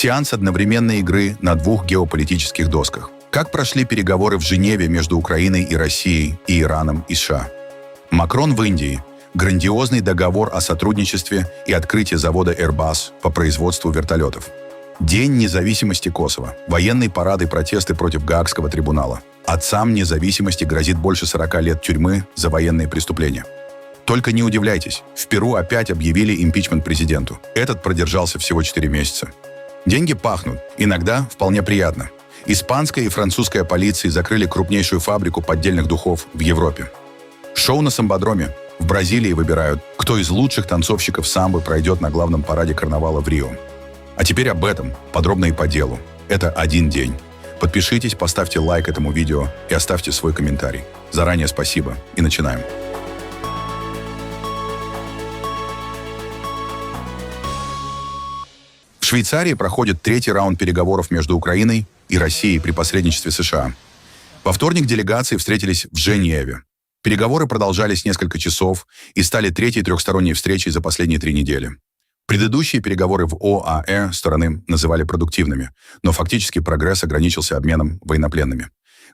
Сеанс одновременной игры на двух геополитических досках. Как прошли переговоры в Женеве между Украиной и Россией, и Ираном и США? Макрон в Индии. Грандиозный договор о сотрудничестве и открытие завода Airbus по производству вертолетов. День независимости Косово. Военные парады и протесты против Гаагского трибунала. Отцам независимости грозит больше 40 лет тюрьмы за военные преступления. Только не удивляйтесь, в Перу опять объявили импичмент президенту. Этот продержался всего 4 месяца. Деньги пахнут, иногда вполне приятно. Испанская и французская полиции закрыли крупнейшую фабрику поддельных духов в Европе. Шоу на самбодроме. В Бразилии выбирают, кто из лучших танцовщиков самбо пройдет на главном параде карнавала в Рио. А теперь об этом, подробно и по делу. Это один день. Подпишитесь, поставьте лайк этому видео и оставьте свой комментарий. Заранее спасибо и начинаем. В Швейцарии проходит третий раунд переговоров между Украиной и Россией при посредничестве США. Во вторник делегации встретились в Женеве. Переговоры продолжались несколько часов и стали третьей трехсторонней встречей за последние 3 недели. Предыдущие переговоры в ОАЭ стороны называли продуктивными, но фактически прогресс ограничился обменом военнопленными.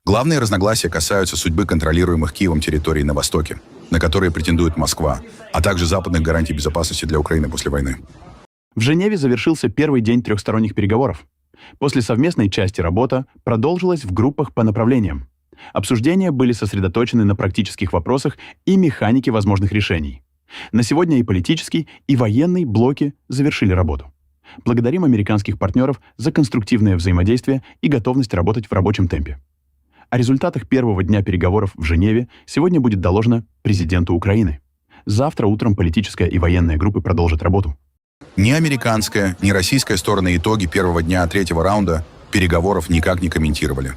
Главные разногласия касаются судьбы контролируемых Киевом территорий на Востоке, на которые претендует Москва, а также западных гарантий безопасности для Украины после войны. В Женеве завершился первый день трехсторонних переговоров. После совместной части работа продолжилась в группах по направлениям. Обсуждения были сосредоточены на практических вопросах и механике возможных решений. На сегодня и политический, и военный блоки завершили работу. Благодарим американских партнеров за конструктивное взаимодействие и готовность работать в рабочем темпе. О результатах первого дня переговоров в Женеве сегодня будет доложено президенту Украины. Завтра утром политическая и военная группы продолжат работу. Ни американская, ни российская стороны итоги первого дня третьего раунда переговоров никак не комментировали.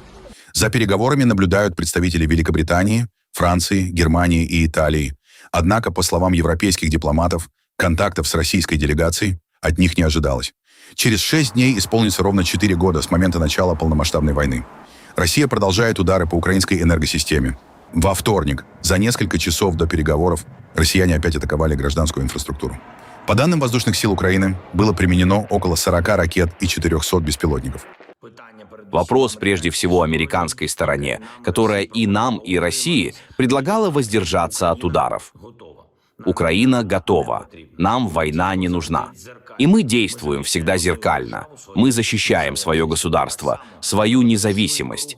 За переговорами наблюдают представители Великобритании, Франции, Германии и Италии. Однако, по словам европейских дипломатов, контактов с российской делегацией от них не ожидалось. Через 6 дней исполнится ровно 4 года с момента начала полномасштабной войны. Россия продолжает удары по украинской энергосистеме. Во вторник, за несколько часов до переговоров, россияне опять атаковали гражданскую инфраструктуру. По данным воздушных сил Украины, было применено около 40 ракет и 400 беспилотников. Вопрос прежде всего американской стороне, которая и нам, и России предлагала воздержаться от ударов. Украина готова. Нам война не нужна. И мы действуем всегда зеркально. Мы защищаем свое государство, свою независимость.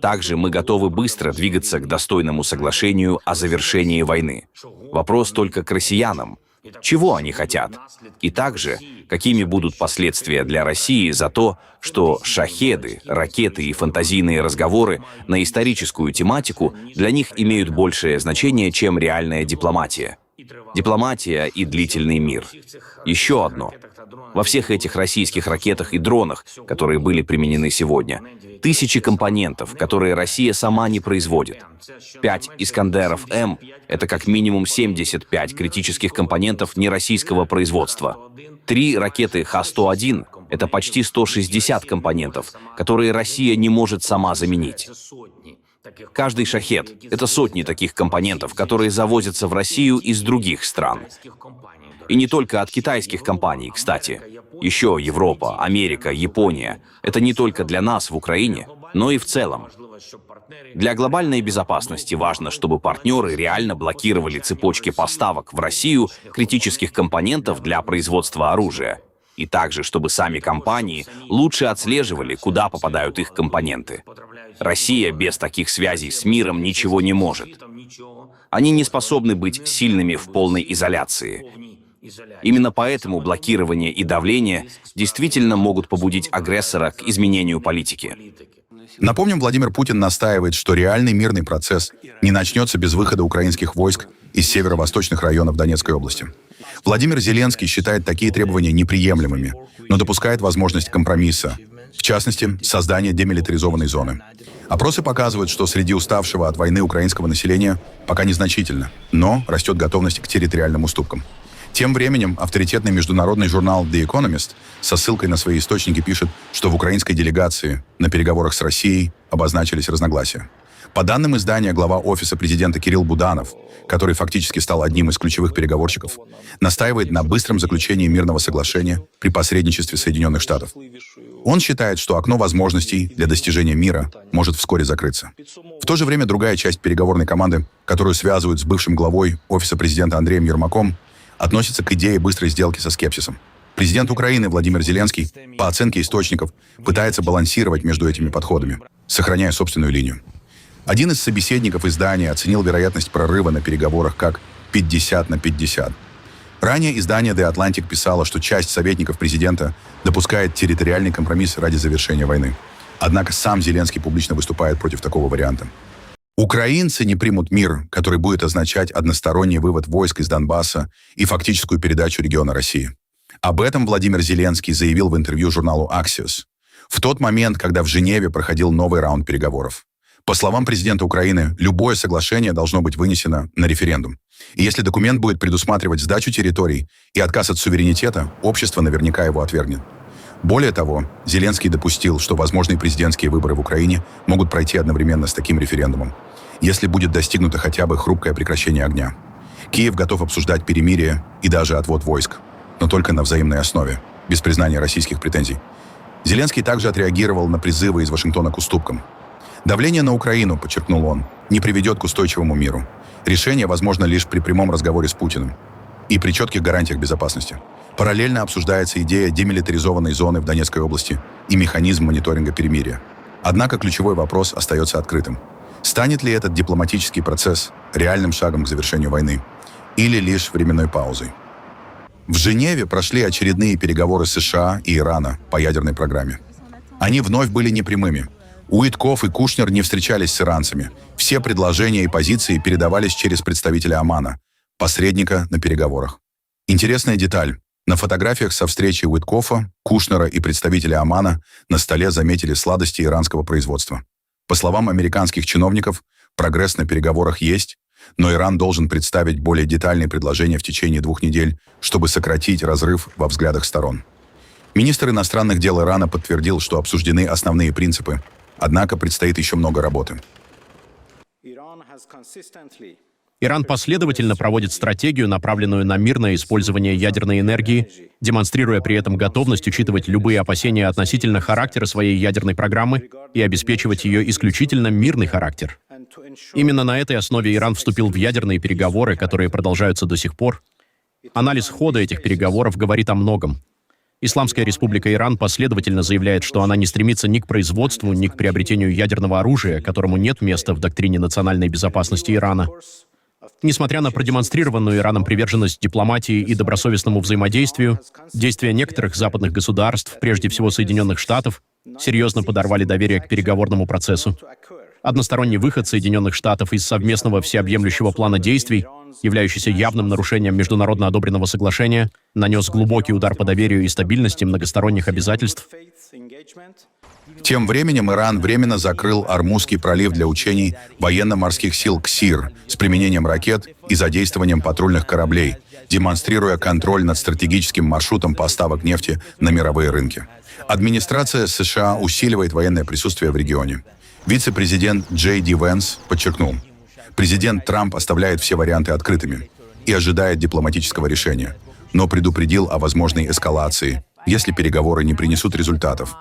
Также мы готовы быстро двигаться к достойному соглашению о завершении войны. Вопрос только к россиянам. Чего они хотят? И также, какими будут последствия для России за то, что шахеды, ракеты и фантазийные разговоры на историческую тематику для них имеют большее значение, чем реальная дипломатия. Дипломатия и длительный мир. Еще одно. Во всех этих российских ракетах и дронах, которые были применены сегодня, тысячи компонентов, которые Россия сама не производит. 5 «Искандеров-М» — это как минимум 75 критических компонентов нероссийского производства. 3 ракеты Х-101 — это почти 160 компонентов, которые Россия не может сама заменить. Каждый шахед — это сотни таких компонентов, которые завозятся в Россию из других стран. И не только от китайских компаний, кстати. Еще Европа, Америка, Япония — это не только для нас в Украине, но и в целом. Для глобальной безопасности важно, чтобы партнеры реально блокировали цепочки поставок в Россию критических компонентов для производства оружия. И также, чтобы сами компании лучше отслеживали, куда попадают их компоненты. Россия без таких связей с миром ничего не может. Они не способны быть сильными в полной изоляции. Именно поэтому блокирование и давление действительно могут побудить агрессора к изменению политики. Напомним, Владимир Путин настаивает, что реальный мирный процесс не начнется без выхода украинских войск из северо-восточных районов Донецкой области. Владимир Зеленский считает такие требования неприемлемыми, но допускает возможность компромисса, в частности, создания демилитаризованной зоны. Опросы показывают, что среди уставшего от войны украинского населения пока незначительно, но растет готовность к территориальным уступкам. Тем временем авторитетный международный журнал The Economist со ссылкой на свои источники пишет, что в украинской делегации на переговорах с Россией обозначились разногласия. По данным издания, глава Офиса президента Кирилл Буданов, который фактически стал одним из ключевых переговорщиков, настаивает на быстром заключении мирного соглашения при посредничестве Соединенных Штатов. Он считает, что окно возможностей для достижения мира может вскоре закрыться. В то же время другая часть переговорной команды, которую связывают с бывшим главой Офиса президента Андреем Ермаком, относится к идее быстрой сделки со скепсисом. Президент Украины Владимир Зеленский, по оценке источников, пытается балансировать между этими подходами, сохраняя собственную линию. Один из собеседников издания оценил вероятность прорыва на переговорах как 50/50. Ранее издание The Atlantic писало, что часть советников президента допускает территориальный компромисс ради завершения войны. Однако сам Зеленский публично выступает против такого варианта. Украинцы не примут мир, который будет означать односторонний вывод войск из Донбасса и фактическую передачу региона России. Об этом Владимир Зеленский заявил в интервью журналу Axios в тот момент, когда в Женеве проходил новый раунд переговоров. По словам президента Украины, любое соглашение должно быть вынесено на референдум. И если документ будет предусматривать сдачу территорий и отказ от суверенитета, общество наверняка его отвергнет. Более того, Зеленский допустил, что возможные президентские выборы в Украине могут пройти одновременно с таким референдумом, если будет достигнуто хотя бы хрупкое прекращение огня. Киев готов обсуждать перемирие и даже отвод войск, но только на взаимной основе, без признания российских претензий. Зеленский также отреагировал на призывы из Вашингтона к уступкам. Давление на Украину, подчеркнул он, не приведет к устойчивому миру. Решение возможно лишь при прямом разговоре с Путиным и при четких гарантиях безопасности. Параллельно обсуждается идея демилитаризованной зоны в Донецкой области и механизм мониторинга перемирия. Однако ключевой вопрос остается открытым. Станет ли этот дипломатический процесс реальным шагом к завершению войны или лишь временной паузой? В Женеве прошли очередные переговоры США и Ирана по ядерной программе. Они вновь были непрямыми. Уитков и Кушнер не встречались с иранцами. Все предложения и позиции передавались через представителя Омана, посредника на переговорах. Интересная деталь. На фотографиях со встречи Уиткофа, Кушнера и представителя Омана на столе заметили сладости иранского производства. По словам американских чиновников, прогресс на переговорах есть, но Иран должен представить более детальные предложения в течение 2 недель, чтобы сократить разрыв во взглядах сторон. Министр иностранных дел Ирана подтвердил, что обсуждены основные принципы, однако предстоит еще много работы. Иран последовательно проводит стратегию, направленную на мирное использование ядерной энергии, демонстрируя при этом готовность учитывать любые опасения относительно характера своей ядерной программы и обеспечивать ее исключительно мирный характер. Именно на этой основе Иран вступил в ядерные переговоры, которые продолжаются до сих пор. Анализ хода этих переговоров говорит о многом. Исламская республика Иран последовательно заявляет, что она не стремится ни к производству, ни к приобретению ядерного оружия, которому нет места в доктрине национальной безопасности Ирана. Несмотря на продемонстрированную Ираном приверженность дипломатии и добросовестному взаимодействию, действия некоторых западных государств, прежде всего Соединенных Штатов, серьезно подорвали доверие к переговорному процессу. Односторонний выход Соединенных Штатов из совместного всеобъемлющего плана действий, являющийся явным нарушением международно одобренного соглашения, нанес глубокий удар по доверию и стабильности многосторонних обязательств. Тем временем Иран временно закрыл Ормузский пролив для учений военно-морских сил КСИР с применением ракет и задействованием патрульных кораблей, демонстрируя контроль над стратегическим маршрутом поставок нефти на мировые рынки. Администрация США усиливает военное присутствие в регионе. Вице-президент Джей Ди Венс подчеркнул, президент Трамп оставляет все варианты открытыми и ожидает дипломатического решения, но предупредил о возможной эскалации, если переговоры не принесут результатов.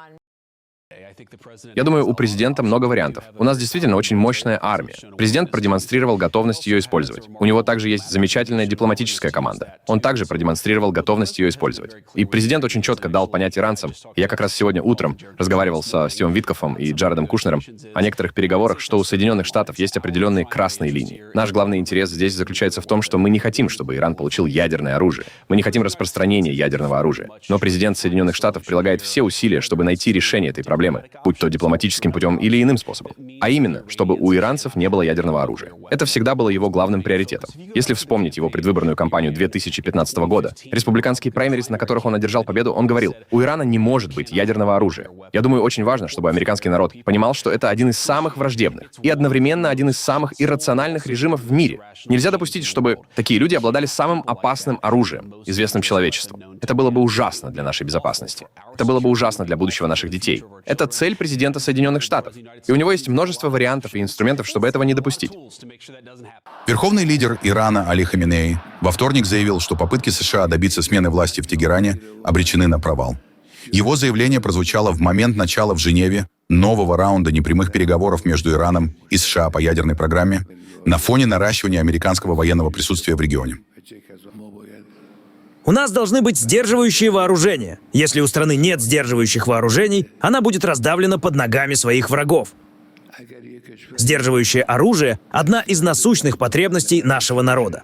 Я думаю, у президента много вариантов. У нас действительно очень мощная армия. Президент продемонстрировал готовность ее использовать. У него также есть замечательная дипломатическая команда. Он также продемонстрировал готовность ее использовать. И президент очень четко дал понять иранцам. Я как раз сегодня утром разговаривал со Стивом Виткофом и Джаредом Кушнером о некоторых переговорах, что у Соединенных Штатов есть определенные красные линии. Наш главный интерес здесь заключается в том, что мы не хотим, чтобы Иран получил ядерное оружие. Мы не хотим распространения ядерного оружия. Но президент Соединенных Штатов прилагает все усилия, чтобы найти решение этой проблемы, будь то дипломатическим путем или иным способом. А именно, чтобы у иранцев не было ядерного оружия. Это всегда было его главным приоритетом. Если вспомнить его предвыборную кампанию 2015 года, республиканские праймерис, на которых он одержал победу, он говорил, у Ирана не может быть ядерного оружия. Я думаю, очень важно, чтобы американский народ понимал, что это один из самых враждебных и одновременно один из самых иррациональных режимов в мире. Нельзя допустить, чтобы такие люди обладали самым опасным оружием, известным человечеству. Это было бы ужасно для нашей безопасности. Это было бы ужасно для будущего наших детей. Это цель президента Соединенных Штатов. И у него есть множество вариантов и инструментов, чтобы этого не допустить. Верховный лидер Ирана Али Хаминеи во вторник заявил, что попытки США добиться смены власти в Тегеране обречены на провал. Его заявление прозвучало в момент начала в Женеве нового раунда непрямых переговоров между Ираном и США по ядерной программе на фоне наращивания американского военного присутствия в регионе. У нас должны быть сдерживающие вооружения. Если у страны нет сдерживающих вооружений, она будет раздавлена под ногами своих врагов. Сдерживающее оружие – одна из насущных потребностей нашего народа.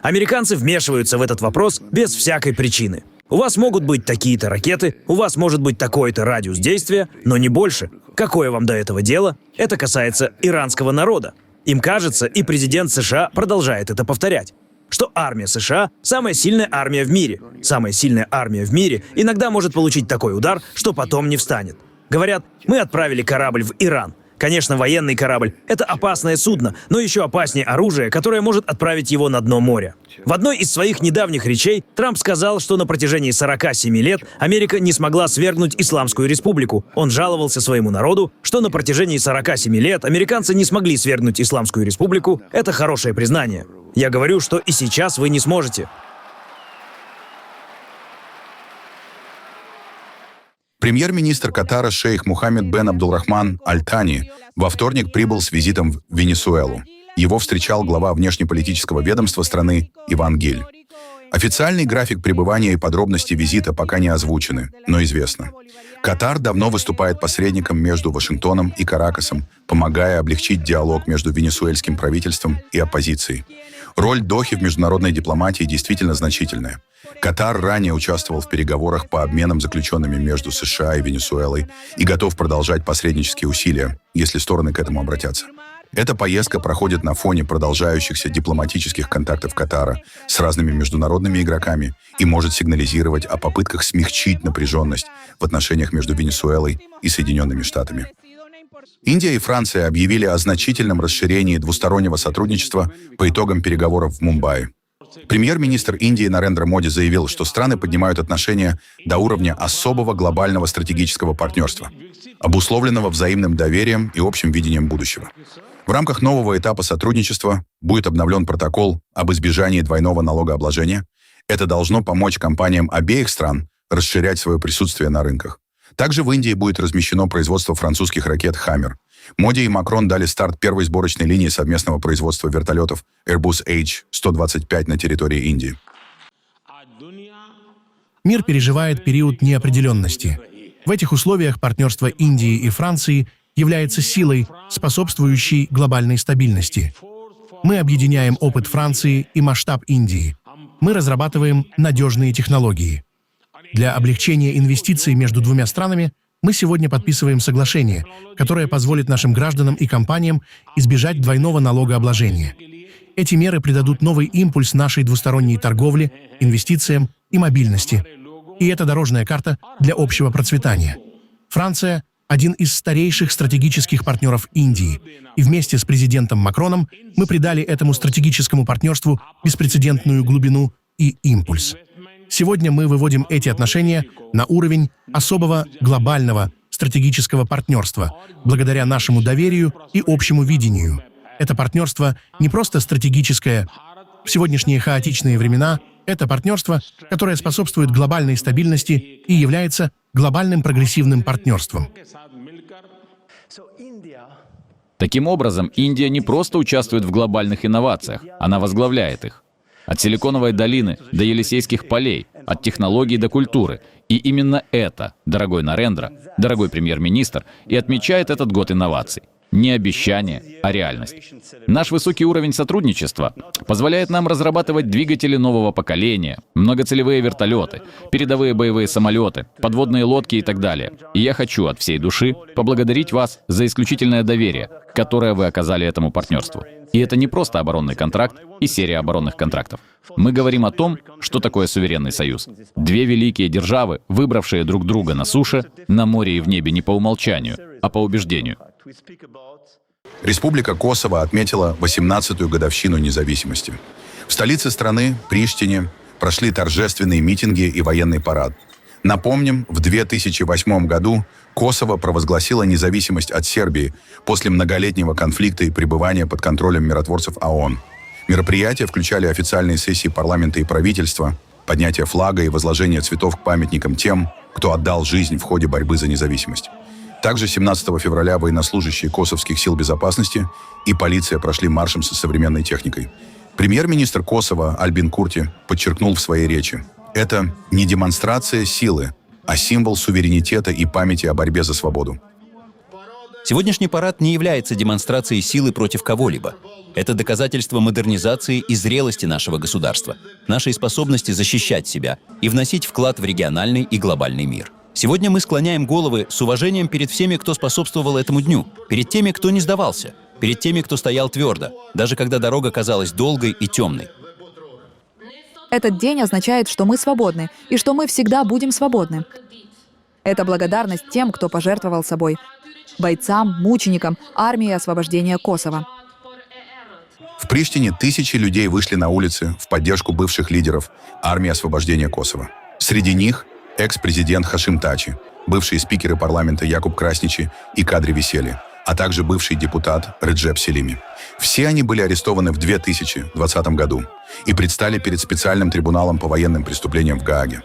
Американцы вмешиваются в этот вопрос без всякой причины. У вас могут быть такие-то ракеты, у вас может быть такой-то радиус действия, но не больше. Какое вам до этого дело? Это касается иранского народа. Им кажется, и президент США продолжает это повторять, что армия США – самая сильная армия в мире. Самая сильная армия в мире иногда может получить такой удар, что потом не встанет. Говорят, мы отправили корабль в Иран. Конечно, военный корабль – это опасное судно, но еще опаснее оружие, которое может отправить его на дно моря. В одной из своих недавних речей Трамп сказал, что на протяжении 47 лет Америка не смогла свергнуть Исламскую республику. Он жаловался своему народу, что на протяжении 47 лет американцы не смогли свергнуть Исламскую республику. Это хорошее признание. Я говорю, что и сейчас вы не сможете. Премьер-министр Катара шейх Мухаммед бен Абдулрахман Аль-Тани во вторник прибыл с визитом в Венесуэлу. Его встречал глава внешнеполитического ведомства страны Иван Гиль. Официальный график пребывания и подробности визита пока не озвучены, но известно. Катар давно выступает посредником между Вашингтоном и Каракасом, помогая облегчить диалог между венесуэльским правительством и оппозицией. Роль Дохи в международной дипломатии действительно значительная. Катар ранее участвовал в переговорах по обменам заключенными между США и Венесуэлой и готов продолжать посреднические усилия, если стороны к этому обратятся. Эта поездка проходит на фоне продолжающихся дипломатических контактов Катара с разными международными игроками и может сигнализировать о попытках смягчить напряженность в отношениях между Венесуэлой и Соединенными Штатами. Индия и Франция объявили о значительном расширении двустороннего сотрудничества по итогам переговоров в Мумбаи. Премьер-министр Индии Нарендра Моди заявил, что страны поднимают отношения до уровня особого глобального стратегического партнерства, обусловленного взаимным доверием и общим видением будущего. В рамках нового этапа сотрудничества будет обновлен протокол об избежании двойного налогообложения. Это должно помочь компаниям обеих стран расширять свое присутствие на рынках. Также в Индии будет размещено производство французских ракет «Хаммер». Моди и Макрон дали старт первой сборочной линии совместного производства вертолетов Airbus H-125 на территории Индии. Мир переживает период неопределенности. В этих условиях партнерство Индии и Франции является силой, способствующей глобальной стабильности. Мы объединяем опыт Франции и масштаб Индии. Мы разрабатываем надежные технологии. Для облегчения инвестиций между двумя странами мы сегодня подписываем соглашение, которое позволит нашим гражданам и компаниям избежать двойного налогообложения. Эти меры придадут новый импульс нашей двусторонней торговле, инвестициям и мобильности. И это дорожная карта для общего процветания. Франция – один из старейших стратегических партнеров Индии, и вместе с президентом Макроном мы придали этому стратегическому партнерству беспрецедентную глубину и импульс. Сегодня мы выводим эти отношения на уровень особого глобального стратегического партнерства, благодаря нашему доверию и общему видению. Это партнерство не просто стратегическое. В сегодняшние хаотичные времена это партнерство, которое способствует глобальной стабильности и является глобальным прогрессивным партнерством. Таким образом, Индия не просто участвует в глобальных инновациях, она возглавляет их. От Силиконовой долины до Елисейских полей, от технологий до культуры. И именно это, дорогой Нарендра, дорогой премьер-министр, и отмечает этот год инноваций. Не обещание, а реальность. Наш высокий уровень сотрудничества позволяет нам разрабатывать двигатели нового поколения, многоцелевые вертолеты, передовые боевые самолеты, подводные лодки и так далее. И я хочу от всей души поблагодарить вас за исключительное доверие, которое вы оказали этому партнерству. И это не просто оборонный контракт и серия оборонных контрактов. Мы говорим о том, что такое суверенный союз. Две великие державы, выбравшие друг друга на суше, на море и в небе не по умолчанию, а по убеждению. Республика Косово отметила 18-ю годовщину независимости. В столице страны, Приштине, прошли торжественные митинги и военный парад. Напомним, в 2008 году Косово провозгласило независимость от Сербии после многолетнего конфликта и пребывания под контролем миротворцев ООН. Мероприятия включали официальные сессии парламента и правительства, поднятие флага и возложение цветов к памятникам тем, кто отдал жизнь в ходе борьбы за независимость. Также 17 февраля военнослужащие косовских сил безопасности и полиция прошли маршем со современной техникой. Премьер-министр Косово Альбин Курти подчеркнул в своей речи: «Это не демонстрация силы, а символ суверенитета и памяти о борьбе за свободу». Сегодняшний парад не является демонстрацией силы против кого-либо. Это доказательство модернизации и зрелости нашего государства, нашей способности защищать себя и вносить вклад в региональный и глобальный мир. Сегодня мы склоняем головы с уважением перед всеми, кто способствовал этому дню, перед теми, кто не сдавался, перед теми, кто стоял твердо, даже когда дорога казалась долгой и темной. Этот день означает, что мы свободны, и что мы всегда будем свободны. Это благодарность тем, кто пожертвовал собой. Бойцам, мученикам, армии освобождения Косово. В Приштине тысячи людей вышли на улицы в поддержку бывших лидеров армии освобождения Косово. Среди них экс-президент Хашим Тачи, бывшие спикеры парламента Якуб Красничи и Кадри Весели, а также бывший депутат Реджеп Селими. Все они были арестованы в 2020 году и предстали перед специальным трибуналом по военным преступлениям в Гааге.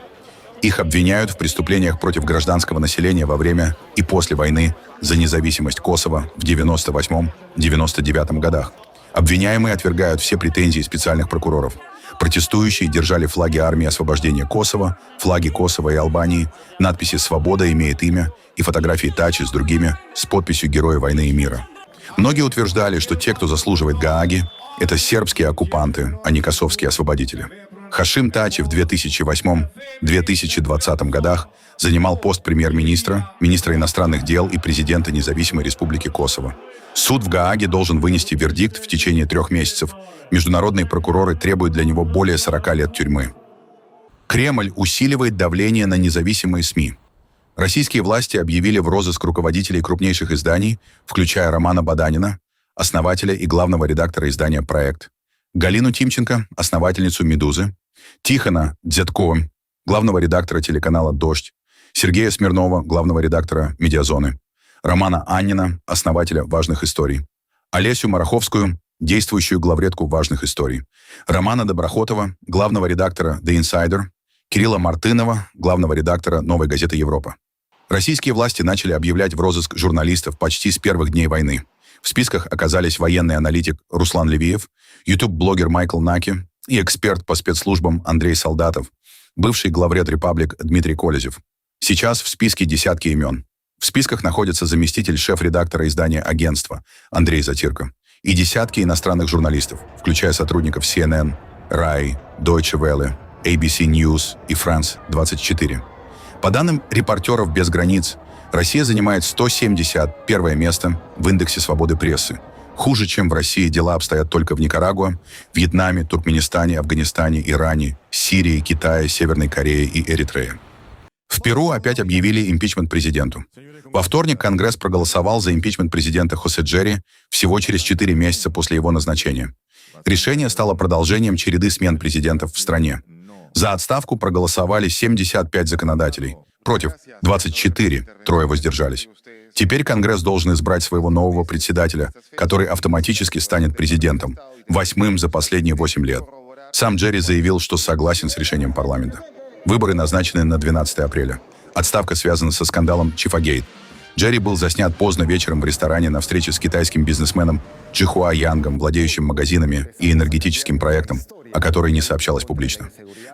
Их обвиняют в преступлениях против гражданского населения во время и после войны за независимость Косово в 1998-1999 годах. Обвиняемые отвергают все претензии специальных прокуроров. Протестующие держали флаги армии освобождения Косово, флаги Косово и Албании, надписи «Свобода имеет имя» и фотографии Тачи с другими с подписью «Герои войны и мира». Многие утверждали, что те, кто заслуживает Гааги, это сербские оккупанты, а не косовские освободители. Хашим Тачи в 2008-2020 годах занимал пост премьер-министра, министра иностранных дел и президента Независимой Республики Косово. Суд в Гааге должен вынести вердикт в течение 3 месяцев. Международные прокуроры требуют для него более 40 лет тюрьмы. Кремль усиливает давление на независимые СМИ. Российские власти объявили в розыск руководителей крупнейших изданий, включая Романа Баданина, основателя и главного редактора издания «Проект», Галину Тимченко, основательницу «Медузы», Тихона Дзятко, главного редактора телеканала «Дождь», Сергея Смирнова, главного редактора «Медиазоны», Романа Аннина, основателя «Важных историй», Олесю Мараховскую, действующую главредку «Важных историй», Романа Доброхотова, главного редактора «The Insider», Кирилла Мартынова, главного редактора «Новой газеты Европа». Российские власти начали объявлять в розыск журналистов почти с первых дней войны. В списках оказались военный аналитик Руслан Левиев, YouTube-блогер Майкл Наки и эксперт по спецслужбам Андрей Солдатов, бывший главред «Репаблик» Дмитрий Колезев. Сейчас в списке десятки имен. В списках находится заместитель шеф-редактора издания «Агентство» Андрей Затирко и десятки иностранных журналистов, включая сотрудников CNN, RAI, Deutsche Welle, ABC News и France 24. По данным «Репортеров без границ», Россия занимает 171 место в индексе свободы прессы. Хуже, чем в России, дела обстоят только в Никарагуа, Вьетнаме, Туркменистане, Афганистане, Иране, Сирии, Китае, Северной Корее и Эритрее. В Перу опять объявили импичмент президенту. Во вторник Конгресс проголосовал за импичмент президента Хосе Джерри всего через 4 месяца после его назначения. Решение стало продолжением череды смен президентов в стране. За отставку проголосовали 75 законодателей. Против 24, 3 воздержались. Теперь Конгресс должен избрать своего нового председателя, который автоматически станет президентом, 8-м за последние 8 лет. Сам Джерри заявил, что согласен с решением парламента. Выборы назначены на 12 апреля. Отставка связана со скандалом Чифагейт. Джерри был заснят поздно вечером в ресторане на встрече с китайским бизнесменом Джихуа Янгом, владеющим магазинами и энергетическим проектом, о которой не сообщалось публично.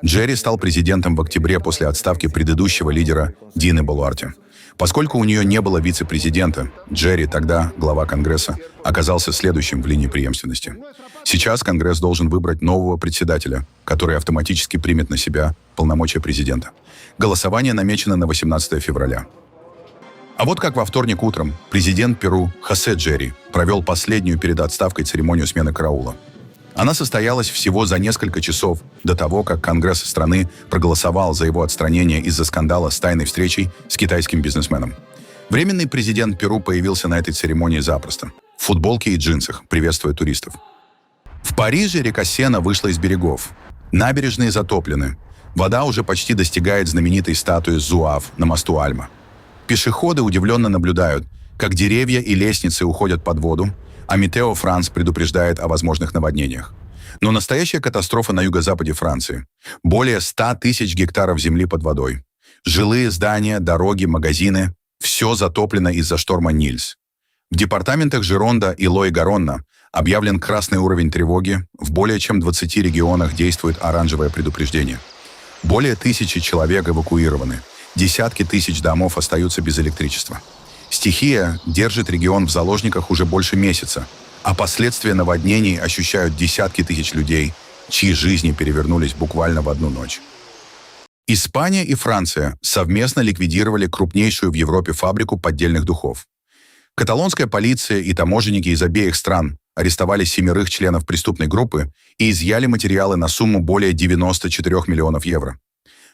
Джерри стал президентом в октябре после отставки предыдущего лидера Дины Болуарте. Поскольку у нее не было вице-президента, Джерри, тогда глава Конгресса, оказался следующим в линии преемственности. Сейчас Конгресс должен выбрать нового председателя, который автоматически примет на себя полномочия президента. Голосование намечено на 18 февраля. А вот как во вторник утром президент Перу Хосе Джерри провел последнюю перед отставкой церемонию смены караула. Она состоялась всего за несколько часов до того, как Конгресс страны проголосовал за его отстранение из-за скандала с тайной встречей с китайским бизнесменом. Временный президент Перу появился на этой церемонии запросто, в футболке и джинсах, приветствуя туристов. В Париже река Сена вышла из берегов. Набережные затоплены. Вода уже почти достигает знаменитой статуи Зуав на мосту Альма. Пешеходы удивленно наблюдают, как деревья и лестницы уходят под воду, а Метео Франс предупреждает о возможных наводнениях. Но настоящая катастрофа на юго-западе Франции. Более 100 тысяч гектаров земли под водой. Жилые здания, дороги, магазины – все затоплено из-за шторма Нильс. В департаментах Жеронда и Лой-Гаронна объявлен красный уровень тревоги, в более чем 20 регионах действует оранжевое предупреждение. Более 1000 человек эвакуированы, десятки тысяч домов остаются без электричества. Стихия держит регион в заложниках уже больше месяца, а последствия наводнений ощущают десятки тысяч людей, чьи жизни перевернулись буквально в одну ночь. Испания и Франция совместно ликвидировали крупнейшую в Европе фабрику поддельных духов. Каталонская полиция и таможенники из обеих стран арестовали 7 членов преступной группы и изъяли материалы на сумму более 94 миллионов евро.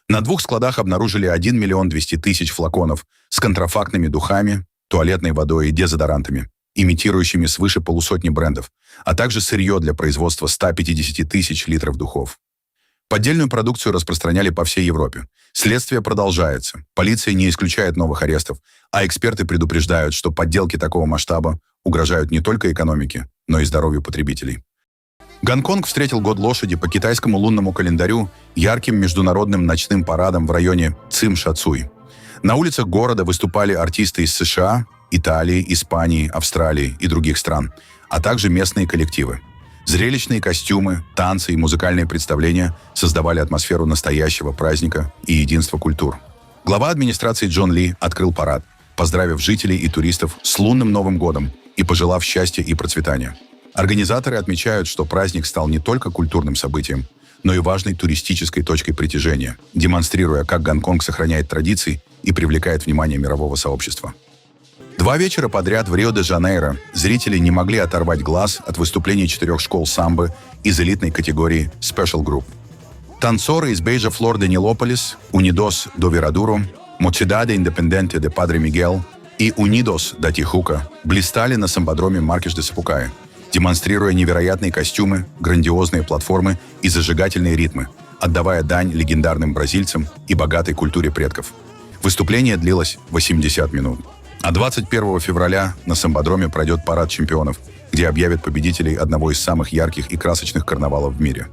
На 2 складах обнаружили 1 200 000 флаконов с контрафактными духами, туалетной водой и дезодорантами, имитирующими свыше полусотни брендов, а также сырье для производства 150 000 литров духов. Поддельную продукцию распространяли по всей Европе. Следствие продолжается. Полиция не исключает новых арестов, а эксперты предупреждают, что подделки такого масштаба угрожают не только экономике, но и здоровью потребителей. Гонконг встретил Год лошади по китайскому лунному календарю ярким международным ночным парадом в районе Цим-Ша-Цуй. На улицах города выступали артисты из США, Италии, Испании, Австралии и других стран, а также местные коллективы. Зрелищные костюмы, танцы и музыкальные представления создавали атмосферу настоящего праздника и единства культур. Глава администрации Джон Ли открыл парад, поздравив жителей и туристов с лунным Новым годом и пожелав счастья и процветания. Организаторы отмечают, что праздник стал не только культурным событием, но и важной туристической точкой притяжения, демонстрируя, как Гонконг сохраняет традиции и привлекает внимание мирового сообщества. 2 вечера подряд в Рио-де-Жанейро зрители не могли оторвать глаз от выступлений 4 школ самбо из элитной категории Special Group. Танцоры из Бейджа Флор де Нилополис, Unidos do Viradouro, Mocidade Independente de Padre Miguel и Unidos da Tijuca блистали на самбодроме Маркеш де Сапукай, демонстрируя невероятные костюмы, грандиозные платформы и зажигательные ритмы, отдавая дань легендарным бразильцам и богатой культуре предков. Выступление длилось 80 минут. А 21 февраля на самбодроме пройдет парад чемпионов, где объявят победителей одного из самых ярких и красочных карнавалов в мире.